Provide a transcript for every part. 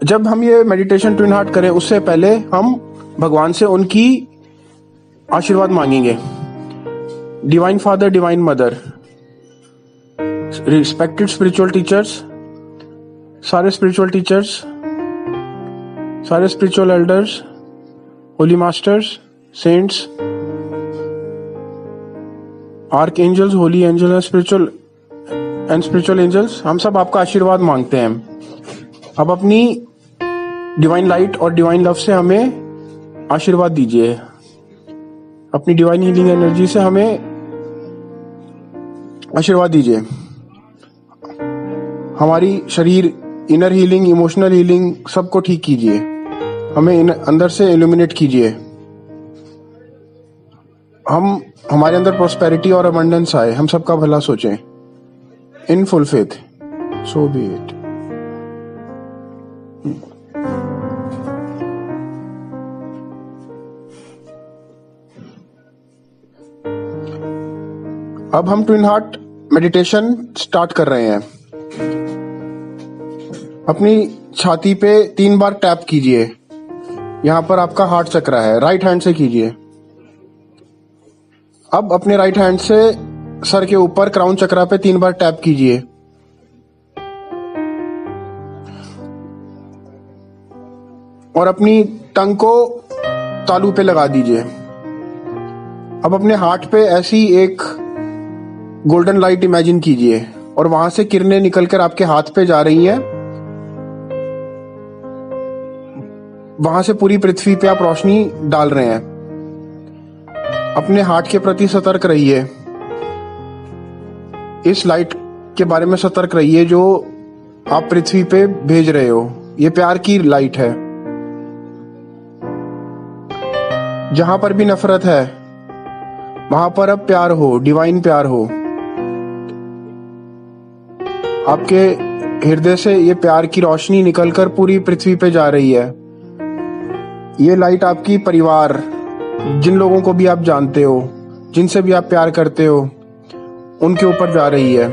जब हम ये मेडिटेशन ट्विन हार्ट करें उससे पहले हम भगवान से उनकी आशीर्वाद मांगेंगे। Divine father, divine mother, respected spiritual teachers, सारे स्पिरिचुअल टीचर्स, सारे spiritual elders, holy masters, saints, arch angels, holy angels and spiritual angels, हम सब आपका आशीर्वाद मांगते हैं। अब अपनी डिवाइन लाइट और डिवाइन लव से हमें आशीर्वाद दीजिए। अपनी डिवाइन हीलिंग एनर्जी से हमें आशीर्वाद दीजिए। हमारी शरीर, इनर हीलिंग, इमोशनल हीलिंग सबको ठीक कीजिए। हमें अंदर से इल्यूमिनेट कीजिए। हमारे अंदर प्रॉस्पेरिटी और अबंडेंस आए। हम सबका भला सोचें। In full faith, so B it. अब हम ट्विन हार्ट मेडिटेशन स्टार्ट कर रहे हैं। अपनी छाती पे 3 बार टैप कीजिए। यहां पर आपका हार्ट चक्र है, राइट हैंड से कीजिए। अब अपने राइट हैंड से सर के ऊपर क्राउन चक्रा पे 3 बार टैप कीजिए। और अपनी टंग को तालू पे लगा दीजिए। अब अपने हार्ट पे ऐसी एक गोल्डन लाइट इमेजिन कीजिए और वहां से किरणें निकलकर आपके हाथ पे जा रही हैं। वहां से पूरी पृथ्वी पे आप रोशनी डाल रहे हैं। अपने हार्ट के प्रति सतर्क रहिए। इस लाइट के बारे में सतर्क रहिए जो आप पृथ्वी पे भेज रहे हो। ये प्यार की लाइट है। जहां पर भी नफरत है वहां पर अब प्यार हो, डिवाइन प्यार हो। आपके हृदय से ये प्यार की रोशनी निकलकर पूरी पृथ्वी पे जा रही है। ये लाइट आपकी परिवार, जिन लोगों को भी आप जानते हो, जिनसे भी आप प्यार करते हो, उनके ऊपर जा रही है।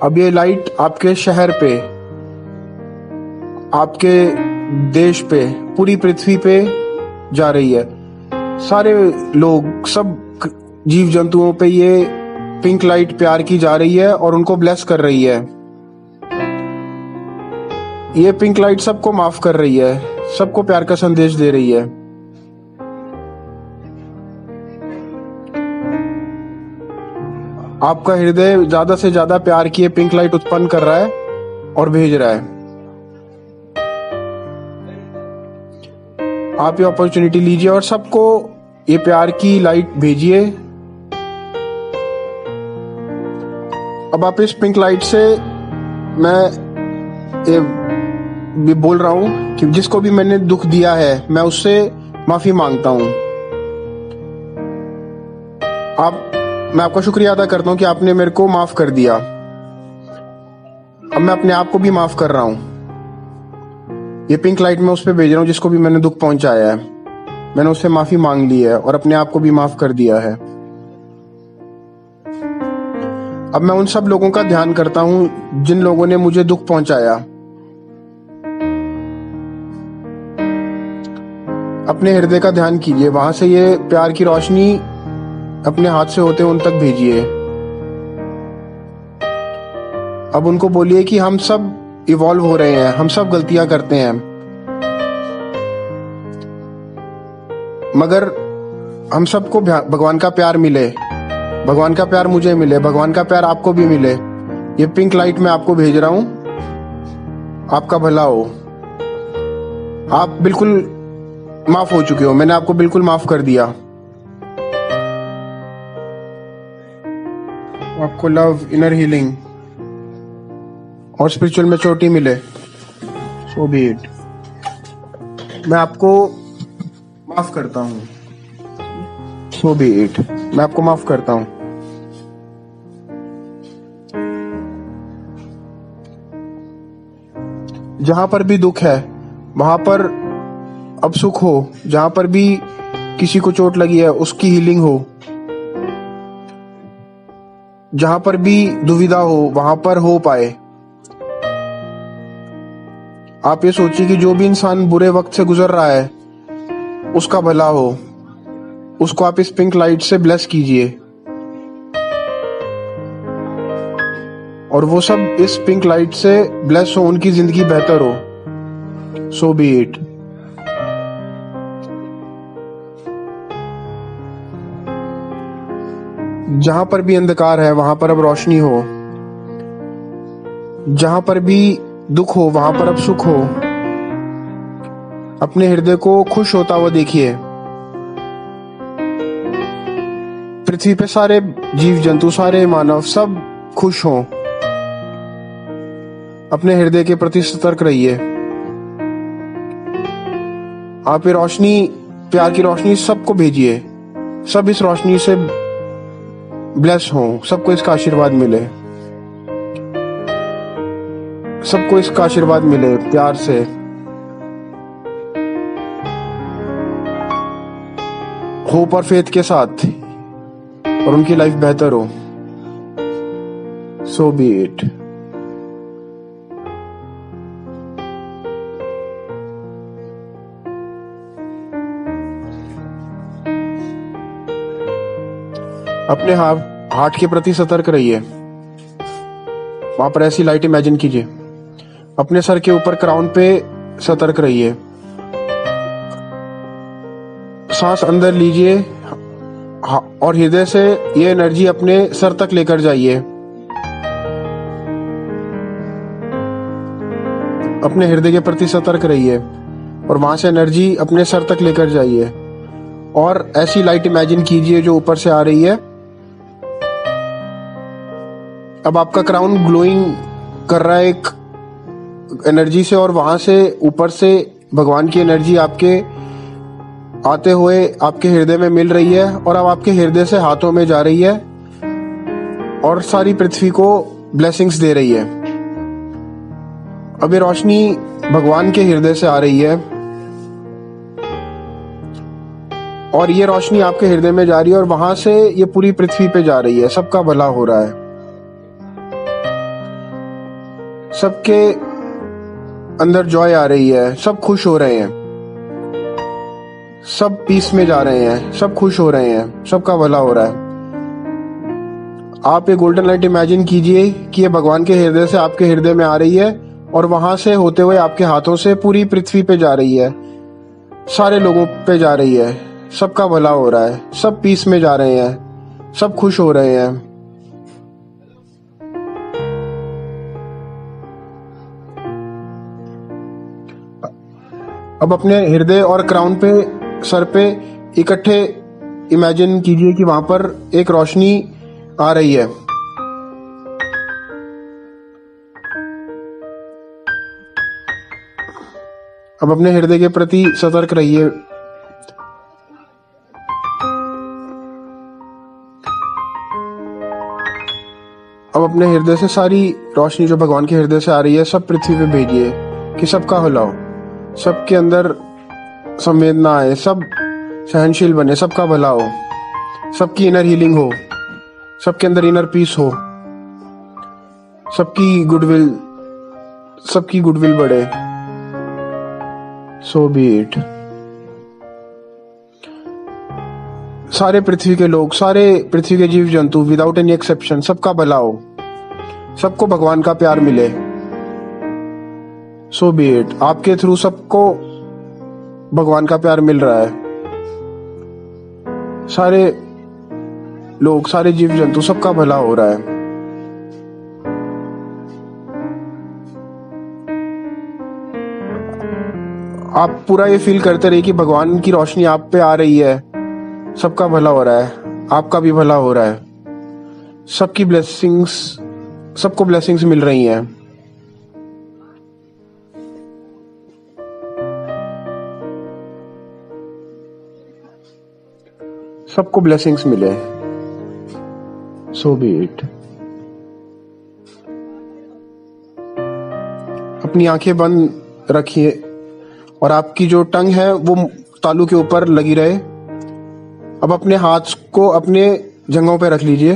अब ये लाइट आपके शहर पे, आपके देश पे, पूरी पृथ्वी पे जा रही है। सारे लोग, सब जीव जंतुओं पे ये पिंक लाइट प्यार की जा रही है और उनको ब्लेस कर रही है। ये पिंक लाइट सबको माफ कर रही है, सबको प्यार का संदेश दे रही है। आपका हृदय ज्यादा से ज्यादा प्यार की पिंक लाइट उत्पन्न कर रहा है और भेज रहा है। आप ये अपॉर्चुनिटी लीजिए और सबको ये प्यार की लाइट भेजिए। अब आप इस पिंक लाइट से, मैं ये भी बोल रहा हूं कि जिसको भी मैंने दुख दिया है मैं उससे माफी मांगता हूं। मैं आपका शुक्रिया अदा करता हूं कि आपने मेरे को माफ कर दिया। अब मैं अपने आप को भी माफ कर रहा हूं। ये पिंक लाइट मैं उस पर भेज रहा हूं जिसको भी मैंने दुख पहुंचाया है। मैंने उससे माफी मांग ली है और अपने आप को भी माफ कर दिया है। अब मैं उन सब लोगों का ध्यान करता हूं जिन लोगों ने मुझे दुख पहुंचाया। अपने हृदय का ध्यान कीजिए। वहां से ये प्यार की रोशनी अपने हाथ से होते उन तक भेजिए। अब उनको बोलिए कि हम सब इवॉल्व हो रहे हैं, हम सब गलतियां करते हैं, मगर हम सबको भगवान का प्यार मिले, भगवान का प्यार मुझे मिले, भगवान का प्यार आपको भी मिले। ये पिंक लाइट मैं आपको भेज रहा हूं। आपका भला हो। आप बिल्कुल माफ हो चुके हो। मैंने आपको बिल्कुल माफ कर दिया। आपको लव, इनर हीलिंग और स्पिरिचुअल मैच्योरिटी मिले। सो बी इट। मैं आपको माफ करता हूं। सो बी इट। मैं आपको माफ करता हूं। जहां पर भी दुख है वहां पर अब सुख हो। जहां पर भी किसी को चोट लगी है उसकी हीलिंग हो। जहां पर भी दुविधा हो वहां पर हो पाए। आप ये सोचिए कि जो भी इंसान बुरे वक्त से गुजर रहा है उसका भला हो, उसको आप इस पिंक लाइट से ब्लेस कीजिए और वो सब इस पिंक लाइट से ब्लेस हो, उनकी जिंदगी बेहतर हो। सो बी इट। जहां पर भी अंधकार है वहां पर अब रोशनी हो, जहां पर भी दुख हो वहां पर अब सुख हो। अपने हृदय को खुश होता हुआ देखिए। पृथ्वी पे सारे जीव जंतु, सारे मानव सब खुश हों। अपने हृदय के प्रति सतर्क रहिए। आप ये रोशनी, प्यार की रोशनी सबको भेजिए। सब इस रोशनी से ब्लेस हों, सबको इसका आशीर्वाद मिले, सबको इसका आशीर्वाद मिले प्यार से। होप और फेथ के साथ, और उनकी लाइफ बेहतर हो। सो बी इट। अपने हार्ट के प्रति सतर्क रहिए। वहां पर ऐसी लाइट इमेजिन कीजिए। अपने सर के ऊपर क्राउन पे सतर्क रहिए। सांस अंदर लीजिए और हृदय से ये एनर्जी अपने सर तक लेकर जाइए। अपने हृदय के प्रति सतर्क रहिए और वहां से एनर्जी अपने सर तक लेकर जाइए और ऐसी लाइट इमेजिन कीजिए जो ऊपर से आ रही है। अब आपका क्राउन ग्लोइंग कर रहा है एक एनर्जी से और वहां से ऊपर से भगवान की एनर्जी आपके आते हुए आपके हृदय में मिल रही है और अब आपके हृदय से हाथों में जा रही है और सारी पृथ्वी को ब्लेसिंग्स दे रही है। अब ये रोशनी भगवान के हृदय से आ रही है और ये रोशनी आपके हृदय में जा रही है और वहां से ये पूरी पृथ्वी पे जा रही है। सबका भला हो रहा है, सबके अंदर जॉय आ रही है, सब खुश हो रहे हैं, सब पीस में जा रहे हैं, सब खुश हो रहे हैं, सबका भला हो रहा है। आप ये गोल्डन लाइट इमेजिन कीजिए कि ये भगवान के हृदय से आपके हृदय में आ रही है और वहां से होते हुए आपके हाथों से पूरी पृथ्वी पे जा रही है, सारे लोगों पे जा रही है, सबका भला हो रहा है, सब पीस में जा रहे हैं, सब खुश हो रहे हैं। अब अपने हृदय और क्राउन पे, सर पे इकट्ठे इमेजिन कीजिए कि वहां पर एक रोशनी आ रही है। अब अपने हृदय के प्रति सतर्क रहिए। अब अपने हृदय से सारी रोशनी जो भगवान के हृदय से आ रही है सब पृथ्वी पे भेजिए कि सबका भला हो, सबके अंदर संवेदना आए, सब सहनशील बने, सबका भला हो, सबकी इनर हीलिंग हो, सबके अंदर इनर पीस हो, सबकी गुडविल बढ़े। सो बी इट। सारे पृथ्वी के लोग, सारे पृथ्वी के जीव जंतु विदाउट एनी एक्सेप्शन, सबका भला हो, सबको भगवान का प्यार मिले। सो बी इट। आपके थ्रू सबको भगवान का प्यार मिल रहा है। सारे लोग, सारे जीव जंतु, सबका भला हो रहा है। आप पूरा ये फील करते रहिए कि भगवान की रोशनी आप पे आ रही है, सबका भला हो रहा है, आपका भी भला हो रहा है, सबकी ब्लेसिंग्स, सबको ब्लेसिंग्स मिल रही हैं। सबको ब्लेसिंग्स मिले। सो बी इट। अपनी आंखें बंद रखिए और आपकी जो टंग है वो तालू के ऊपर लगी रहे। अब अपने हाथ को अपने जंघों पे रख लीजिए।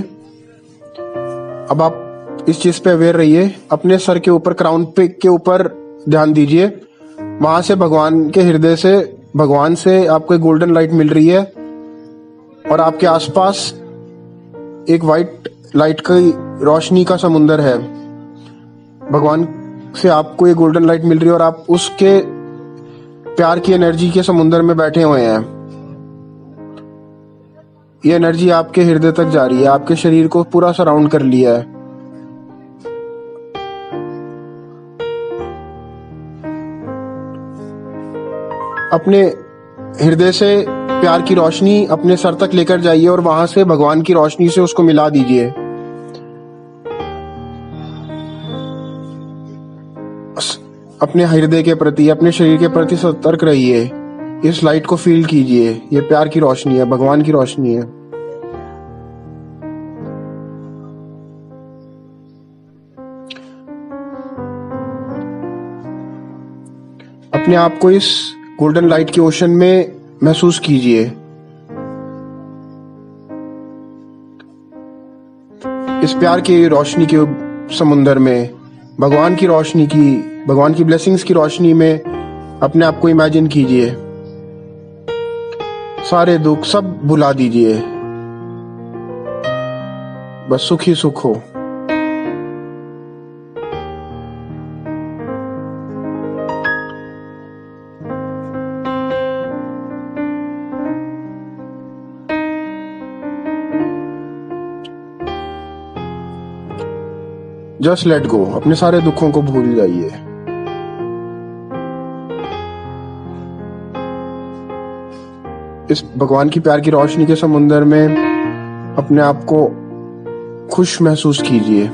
अब आप इस चीज पे अवेयर रहिए। अपने सर के ऊपर, क्राउन पे के ऊपर ध्यान दीजिए, वहां से भगवान के हृदय से, भगवान से आपको एक गोल्डन लाइट मिल रही है और आपके आसपास एक वाइट लाइट की रोशनी का समुंदर है। भगवान से आपको एक गोल्डन लाइट मिल रही है और आप उसके प्यार की एनर्जी के समुंदर में बैठे हुए हैं। ये एनर्जी आपके हृदय तक जा रही है, आपके शरीर को पूरा सराउंड कर लिया है। अपने हृदय से प्यार की रोशनी अपने सर तक लेकर जाइए और वहां से भगवान की रोशनी से उसको मिला दीजिए। अपने हृदय के प्रति, अपने शरीर के प्रति सतर्क रहिए। इस लाइट को फील कीजिए, ये प्यार की रोशनी है, भगवान की रोशनी है। अपने आप को इस गोल्डन लाइट के ओशन में महसूस कीजिए। इस प्यार की रोशनी के समुंदर में, भगवान की रोशनी की, भगवान की ब्लेसिंग्स की रोशनी में अपने आप को इमेजिन कीजिए। सारे दुख सब भुला दीजिए, बस सुख ही सुख हो। जस्ट लेट गो, अपने सारे दुखों को भूल जाइए। इस भगवान की प्यार की रोशनी के समुंदर में अपने आप को खुश महसूस कीजिए।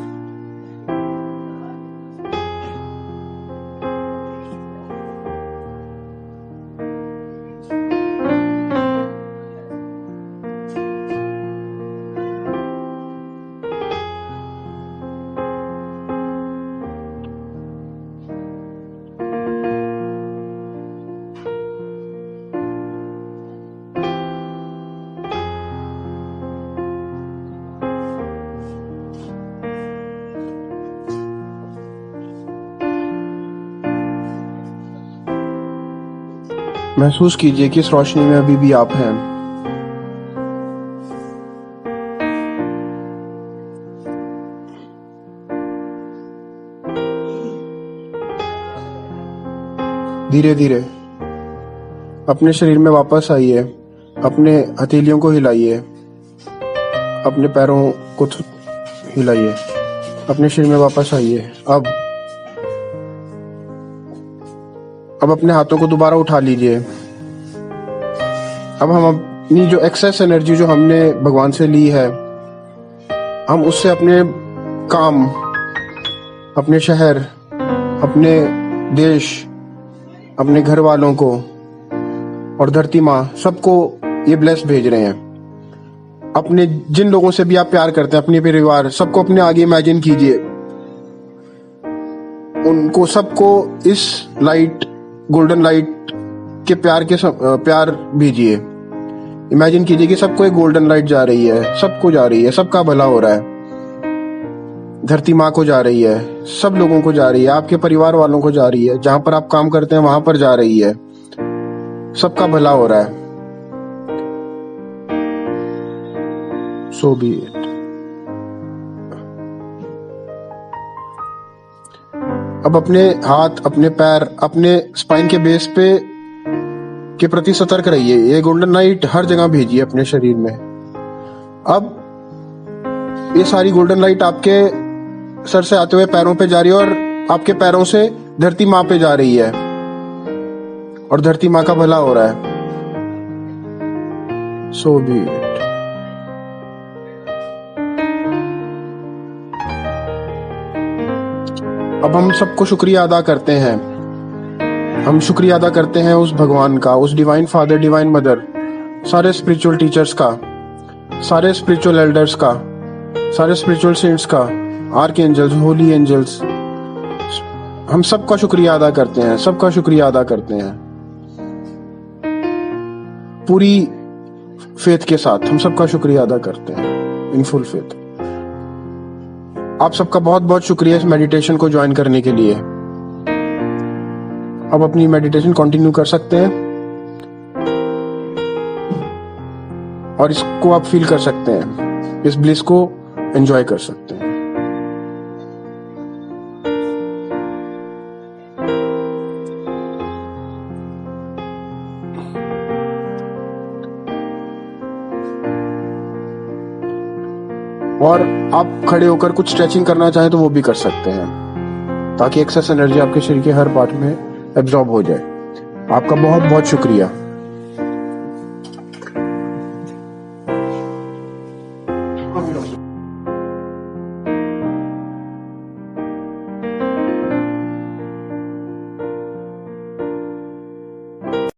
महसूस कीजिए कि इस रोशनी में अभी भी आप हैं। धीरे धीरे अपने शरीर में वापस आइए, अपने हथेलियों को हिलाइए, अपने पैरों को हिलाइए, अपने शरीर में वापस आइए। अब अपने हाथों को दोबारा उठा लीजिए। अब हम अपनी जो एक्सेस एनर्जी जो हमने भगवान से ली है, हम उससे अपने काम, अपने शहर, अपने देश, अपने घर वालों को और धरती माँ सबको ये ब्लेस भेज रहे हैं। अपने जिन लोगों से भी आप प्यार करते हैं, अपने परिवार, सबको अपने आगे इमेजिन कीजिए। उनको सबको इस लाइट, गोल्डन लाइट के प्यार भेजिए। इमेजिन कीजिए कि सबको एक गोल्डन लाइट जा रही है, सबको जा रही है, सबका भला हो रहा है। धरती माँ को जा रही है, सब लोगों को जा रही है, आपके परिवार वालों को जा रही है, जहां पर आप काम करते हैं वहां पर जा रही है, सबका भला हो रहा है। सो बी इट। अब अपने हाथ, अपने पैर, अपने स्पाइन के बेस पे के प्रति सतर्क रहिए। ये गोल्डन लाइट हर जगह भेजिए अपने शरीर में। अब ये सारी गोल्डन लाइट आपके सर से आते हुए पैरों पे जा रही है और आपके पैरों से धरती माँ पे जा रही है और धरती माँ का भला हो रहा है। सो बी इट। अब हम सबको शुक्रिया अदा करते हैं। हम शुक्रिया अदा करते हैं उस भगवान का, उस डिवाइन फादर, डिवाइन मदर, सारे स्पिरिचुअल टीचर्स का, सारे स्पिरिचुअल एल्डर्स का, सारे स्पिरिचुअल सेंट्स का, आर्क एंजल्स, होली एंजल्स, हम सबका शुक्रिया अदा करते हैं, सबका शुक्रिया अदा करते हैं। पूरी फेथ के साथ हम सबका शुक्रिया अदा करते हैं, इन फुल फेथ। आप सबका बहुत बहुत शुक्रिया इस मेडिटेशन को ज्वाइन करने के लिए। अब अपनी मेडिटेशन कंटिन्यू कर सकते हैं और इसको आप फील कर सकते हैं, इस ब्लिस को एंजॉय कर सकते हैं। और आप खड़े होकर कुछ स्ट्रेचिंग करना चाहें तो वो भी कर सकते हैं, ताकि एक्सेस एनर्जी आपके शरीर के हर पार्ट में एब्जॉर्ब हो जाए। आपका बहुत बहुत शुक्रिया।